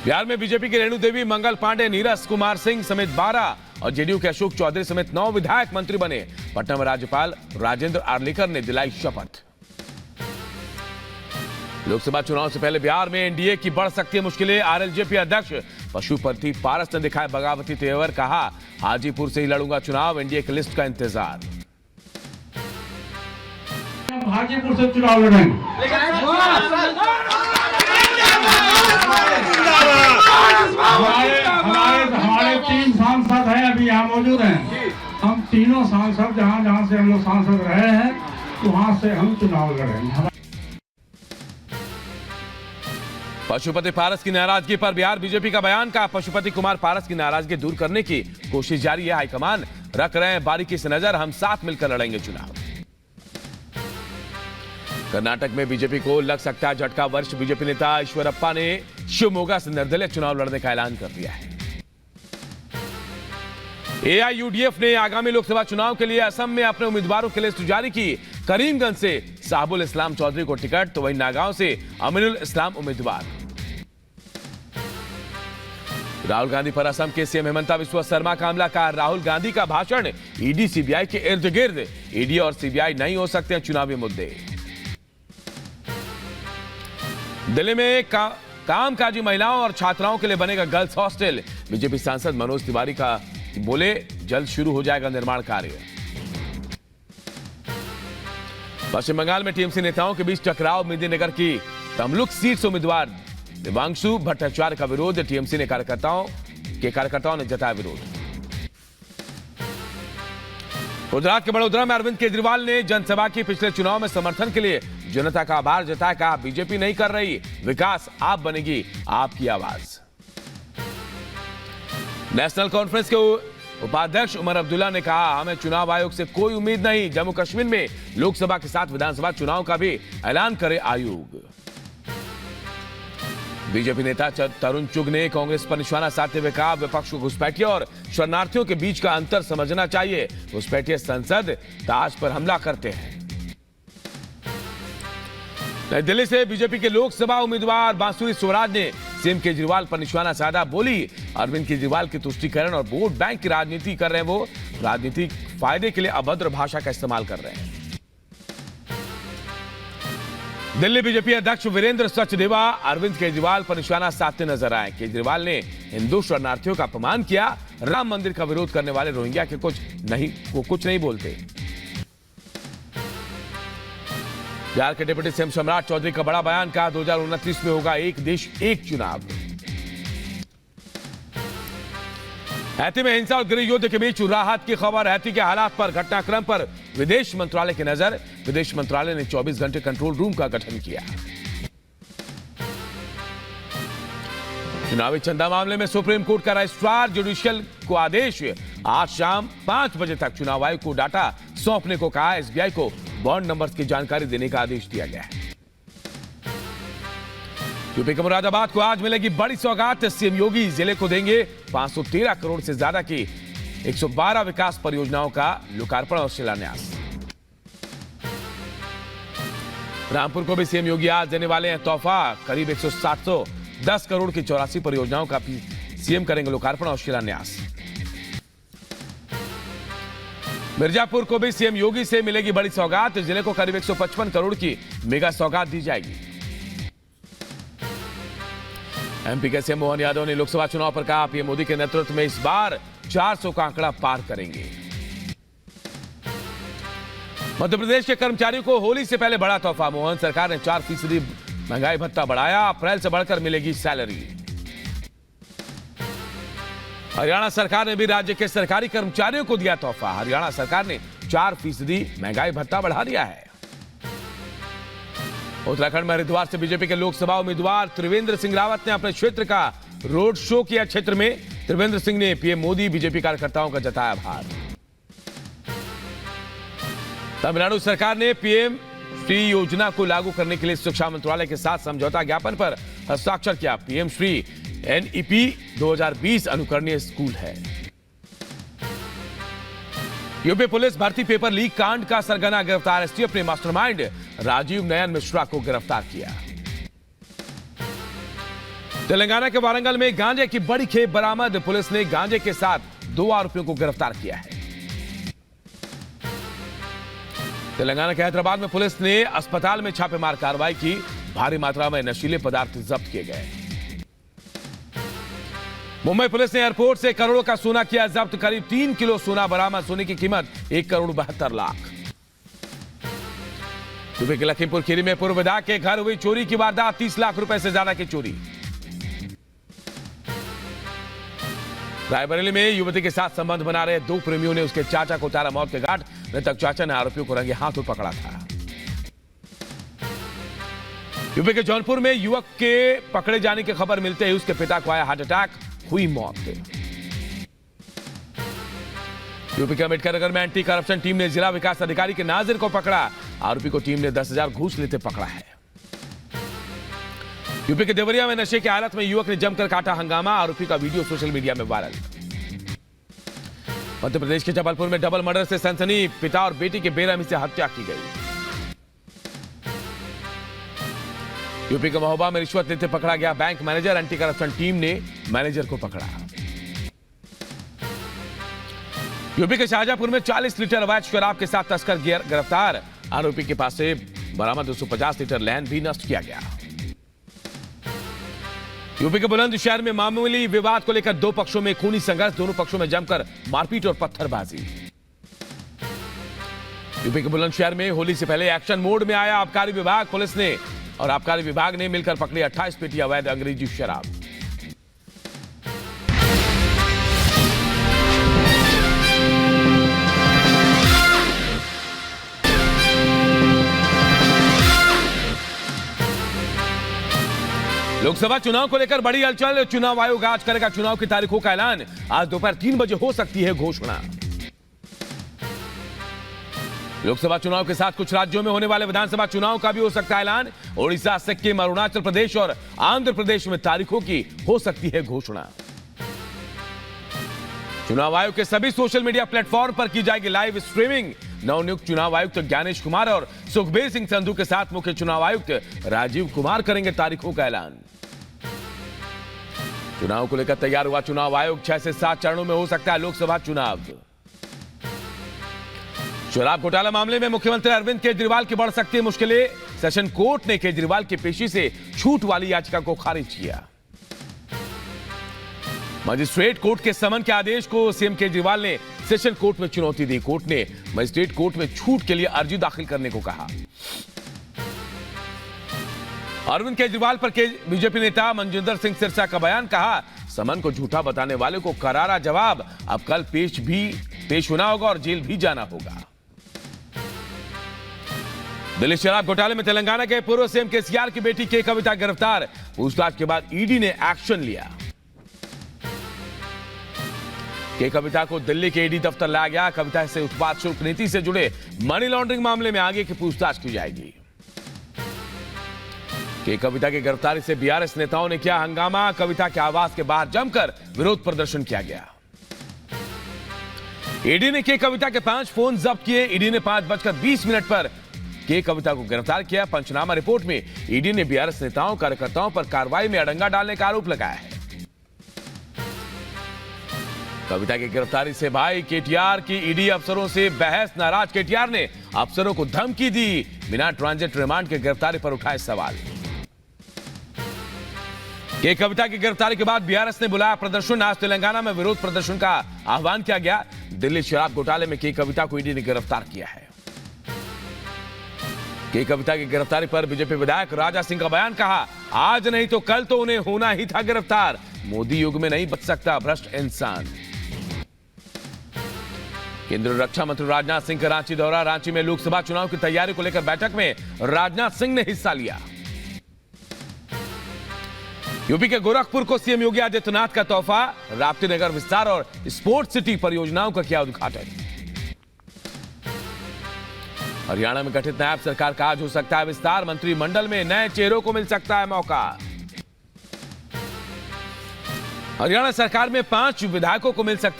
बिहार में बीजेपी की रेणु देवी, मंगल पांडे, नीरज कुमार सिंह समेत 12 और जेडीयू के अशोक चौधरी समेत 9 विधायक मंत्री बने। पटना में राज्यपाल राजेंद्र आर्लेकर ने दिलाई शपथ। लोकसभा चुनाव से पहले बिहार में एनडीए की बढ़ सकती है मुश्किलें। आरएलजेपी अध्यक्ष पशुपति पारस ने दिखाए बगावती तेवर, कहा हाजीपुर से ही लड़ूंगा चुनाव, एनडीए की लिस्ट का इंतजार। हाजीपुर से चुनाव लड़ेंगे। हमारे 3 सांसद हैं, अभी यहाँ मौजूद हैं। हम तीनों सांसद जहाँ से हम लोग सांसद रहे हैं वहाँ से हम चुनाव लड़ेंगे। पशुपति पारस की नाराजगी पर बिहार बीजेपी का बयान, का पशुपति कुमार पारस की नाराजगी दूर करने की कोशिश जारी है। हाईकमान रख रहे हैं बारीकी से नजर, हम साथ मिलकर लड़ेंगे चुनाव। कर्नाटक में बीजेपी को लग सकता है झटका। वरिष्ठ बीजेपी नेता ईश्वरप्पा ने शिवमोगा से निर्दलीय चुनाव लड़ने का ऐलान कर दिया है। एआईयूडीएफ ने आगामी लोकसभा चुनाव के लिए असम में अपने उम्मीदवारों की लिस्ट जारी की। करीमगंज से साहबुल इस्लाम चौधरी को टिकट, तो वहीं नागांव से अमीनुल इस्लाम उम्मीदवार। राहुल गांधी पर असम के सीएम हेमंता बिस्वा शर्मा का हमला, का राहुल गांधी का भाषण ईडी सीबीआई के इर्द गिर्द। ईडी और सीबीआई नहीं हो सकते हैं चुनावी मुद्दे। दिल्ली में कामकाजी महिलाओं और छात्राओं के लिए बनेगा गर्ल्स हॉस्टल। बीजेपी सांसद मनोज तिवारी का बोले जल्द शुरू हो जाएगा निर्माण कार्य। पश्चिम बंगाल में टीएमसी नेताओं के बीच टकराव। मेदिनीनगर की तमलुक सीट से उम्मीदवार दिव्यांशु भट्टाचार्य का विरोध। टीएमसी ने कार्यकर्ताओं ने जताया विरोध। गुजरात के बड़ोदरा में अरविंद केजरीवाल ने जनसभा की। पिछले चुनाव में समर्थन के लिए जनता का आभार जताया, कहा बीजेपी नहीं कर रही विकास, आप बनेगी आपकी आवाज। नेशनल कॉन्फ्रेंस के उपाध्यक्ष उमर अब्दुल्ला ने कहा हमें चुनाव आयोग से कोई उम्मीद नहीं। जम्मू कश्मीर में लोकसभा के साथ विधानसभा चुनाव का भी ऐलान करे आयोग। बीजेपी नेता तरुण चुग ने कांग्रेस पर निशाना साधते हुए कहा विपक्ष को घुसपैठियों और शरणार्थियों के बीच का अंतर समझना चाहिए। घुसपैठिए संसद ताज पर हमला करते हैं। नई दिल्ली से बीजेपी के लोकसभा उम्मीदवार बांसुरी स्वराज ने सीएम केजरीवाल पर निशाना साधा। बोली अरविंद केजरीवाल की तुष्टीकरण और वोट बैंक की राजनीति कर रहे हैं। वो राजनीतिक फायदे के लिए अभद्र भाषा का इस्तेमाल कर रहे हैं। दिल्ली बीजेपी अध्यक्ष वीरेंद्र सचदेवा अरविंद केजरीवाल पर निशाना साधते नजर आए। केजरीवाल ने हिंदू शरणार्थियों का अपमान किया। राम मंदिर का विरोध करने वाले रोहिंग्या के कुछ नहीं बोलते। बिहार के डिप्टी सीएम सम्राट चौधरी का बड़ा बयान, कहा 2029 में होगा एक देश एक चुनाव। हैती में हिंसा और गृह युद्ध के बीच राहत की खबर। हैती के हालात पर, घटनाक्रम पर विदेश मंत्रालय की नजर। विदेश मंत्रालय ने 24 घंटे कंट्रोल रूम का गठन किया। चुनावी चंदा मामले में सुप्रीम कोर्ट का रजिस्ट्रार जुडिशियल को आदेश। आज शाम 5 बजे तक चुनाव आयोग को डाटा सौंपने को कहा। एसबीआई को बॉन्ड नंबर्स की जानकारी देने का आदेश दिया गया है। यूपी के मुरादाबाद को आज मिलेगी बड़ी सौगात। सीएम योगी जिले को देंगे 513 करोड़ से ज्यादा की 112 विकास परियोजनाओं का लोकार्पण और शिलान्यास। रामपुर को भी सीएम योगी आज देने वाले हैं तोहफा। करीब 710 करोड़ की 84 परियोजनाओं का सीएम करेंगे लोकार्पण और शिलान्यास। मिर्जापुर को भी सीएम योगी से मिलेगी बड़ी सौगात। जिले को करीब 155 करोड़ की मेगा सौगात दी जाएगी। एमपी के सीएम मोहन यादव ने लोकसभा चुनाव पर कहा पीएम मोदी के नेतृत्व में इस बार 400 का आंकड़ा पार करेंगे। मध्य प्रदेश के कर्मचारियों को होली से पहले बड़ा तोहफा। मोहन सरकार ने 4% महंगाई भत्ता बढ़ाया। अप्रैल से बढ़कर मिलेगी सैलरी। हरियाणा सरकार ने भी राज्य के सरकारी कर्मचारियों को दिया तोहफा। हरियाणा सरकार ने 4% महंगाई भत्ता बढ़ा दिया है। उत्तराखंड में हरिद्वार से बीजेपी के लोकसभा उम्मीदवार त्रिवेंद्र सिंह रावत ने अपने क्षेत्र का रोड शो किया। क्षेत्र में त्रिवेंद्र सिंह ने पीएम मोदी बीजेपी कार्यकर्ताओं का जताया आभार। तमिलनाडु सरकार ने पीएम श्री योजना को लागू करने के लिए शिक्षा मंत्रालय के साथ समझौता ज्ञापन पर हस्ताक्षर किया। पीएम श्री एनईपी 2020 अनुकरणीय स्कूल है। यूपी पुलिस भर्ती पेपर लीक कांड का सरगना गिरफ्तार। एसटीएफ ने मास्टरमाइंड राजीव नयन मिश्रा को गिरफ्तार किया। तेलंगाना के वारंगल में गांजे की बड़ी खेप बरामद। पुलिस ने गांजे के साथ 2 आरोपियों को गिरफ्तार किया है। तेलंगाना के हैदराबाद में पुलिस ने अस्पताल में छापेमार कार्रवाई की। भारी मात्रा में नशीले पदार्थ जब्त किए गए। मुंबई पुलिस ने एयरपोर्ट से करोड़ों का सोना किया जब्त। करीब 3 किलो सोना बरामद। सोने की कीमत 1 करोड़ 72 लाख। यूपी के लखीमपुर खीरी में पूर्व विधायक के घर हुई चोरी की वारदात। 30 लाख रुपए से ज्यादा की चोरी। रायबरेली में युवती के साथ संबंध बना रहे 2 प्रेमियों ने उसके चाचा को उतारा मौत के घाट। मृतक चाचा ने आरोपियों को रंगे हाथों पकड़ा था। यूपी के जौनपुर में युवक के पकड़े जाने की खबर मिलते ही उसके पिता को आया हार्ट अटैक, हुई मौत। यूपी के अम्बेडकर नगर में एंटी करप्शन टीम ने जिला विकास अधिकारी के नाजिर को पकड़ा। आरोपी को टीम ने 10,000 घूस लेते पकड़ा है। यूपी के देवरिया में नशे की हालत में युवक ने जमकर काटा हंगामा। आरोपी का वीडियो सोशल मीडिया में वायरल। मध्य प्रदेश के जबलपुर में डबल मर्डर से सनसनी। पिता और बेटी की बेरहमी से हत्या की गई। यूपी के महोबा में रिश्वत लेते पकड़ा गया bank manager. Anti corruption team ने मैनेजर को पकड़ा। यूपी के शाहजहांपुर में 40 लीटर अवैध शराब के साथ तस्कर गिरफ्तार। आरोपी के पास से बरामद 250 लीटर लैंड भी नष्ट किया गया। यूपी के बुलंदशहर में मामूली विवाद को लेकर 2 पक्षों में खूनी संघर्ष। दोनों पक्षों में जमकर मारपीट और पत्थरबाजी। यूपी के बुलंदशहर में होली से पहले एक्शन मोड में आया आबकारी विभाग। पुलिस ने और आबकारी विभाग ने मिलकर पकड़ी 28 पेटी अवैध अंग्रेजी शराब। लोकसभा चुनाव को लेकर बड़ी हलचल। चुनाव आयोग आज करेगा चुनाव की तारीखों का ऐलान। आज दोपहर 3 बजे हो सकती है घोषणा। लोकसभा चुनाव के साथ कुछ राज्यों में होने वाले विधानसभा चुनाव का भी हो सकता है ऐलान। ओडिशा, सिक्किम, अरुणाचल प्रदेश और आंध्र प्रदेश में तारीखों की हो सकती है घोषणा। चुनाव आयोग के सभी सोशल मीडिया प्लेटफॉर्म पर की जाएगी लाइव स्ट्रीमिंग। नवनियुक्त चुनाव आयुक्त ज्ञानेश कुमार और सुखबीर सिंह संधू के साथ मुख्य चुनाव आयुक्त राजीव कुमार करेंगे तारीखों का ऐलान। चुनाव को लेकर तैयार हुआ चुनाव आयोग। 6 से 7 चरणों में हो सकता है लोकसभा चुनाव। शराब घोटाला मामले में मुख्यमंत्री अरविंद केजरीवाल की बढ़ सकती है मुश्किलें। सेशन कोर्ट ने केजरीवाल की पेशी से छूट वाली याचिका को खारिज किया। मजिस्ट्रेट कोर्ट के समन के आदेश को सीएम केजरीवाल ने सेशन कोर्ट में चुनौती दी। कोर्ट ने मजिस्ट्रेट कोर्ट में छूट के लिए अर्जी दाखिल करने को कहा। अरविंद केजरीवाल पर बीजेपी नेता मनजिंदर सिंह सिरसा का बयान। कहा, समन को झूठा बताने वाले को करारा जवाब। अब कल पेश होना होगा और जेल भी जाना होगा। दिल्ली शराब घोटाले में तेलंगाना के पूर्व सीएम केसीआर की बेटी के कविता गिरफ्तार। पूछताछ के बाद ईडी ने एक्शन लिया। के कविता को दिल्ली के ईडी दफ्तर लाया गया। कविता से उत्पाद शुल्क नीति से जुड़े मनी लॉन्ड्रिंग मामले में आगे की पूछताछ की जाएगी। के कविता की गिरफ्तारी से बीआरएस नेताओं ने किया हंगामा। कविता के आवास के बाहर जमकर विरोध प्रदर्शन किया गया। ईडी ने के कविता के 5 फोन जब्त किए। ईडी ने 5:20 पर के कविता को गिरफ्तार किया। पंचनामा रिपोर्ट में ईडी ने बीआरएस नेताओं कार्यकर्ताओं पर कार्रवाई में अड़ंगा डालने का आरोप लगाया है। कविता की गिरफ्तारी से भाई केटीआर की ईडी अफसरों से बहस। नाराज केटीआर ने अफसरों को धमकी दी। बिना ट्रांजिट रिमांड के गिरफ्तारी पर उठाए सवाल। के कविता की गिरफ्तारी के बाद बीआरएस ने बुलाया प्रदर्शन। आज तेलंगाना में विरोध प्रदर्शन का आह्वान किया गया। दिल्ली शराब घोटाले में के कविता को ईडी ने गिरफ्तार किया है। के कविता की गिरफ्तारी पर बीजेपी विधायक राजा सिंह का बयान। कहा, आज नहीं तो कल तो उन्हें होना ही था गिरफ्तार। मोदी युग में नहीं बच सकता भ्रष्ट इंसान। केंद्रीय रक्षा मंत्री राजनाथ सिंह का रांची दौरा। रांची में लोकसभा चुनाव की तैयारी को लेकर बैठक में राजनाथ सिंह ने हिस्सा लिया। यूपी के गोरखपुर को सीएम योगी आदित्यनाथ का तोहफा। राप्ती नगर विस्तार और स्पोर्ट्स सिटी परियोजनाओं का किया उद्घाटन। हरियाणा में गठित नायब सरकार का आज हो सकता है विस्तार। मंत्रिमंडल में नए चेहरों को मिल सकता है मौका। हरियाणा सरकार में 5 विधायकों को मिल सकती है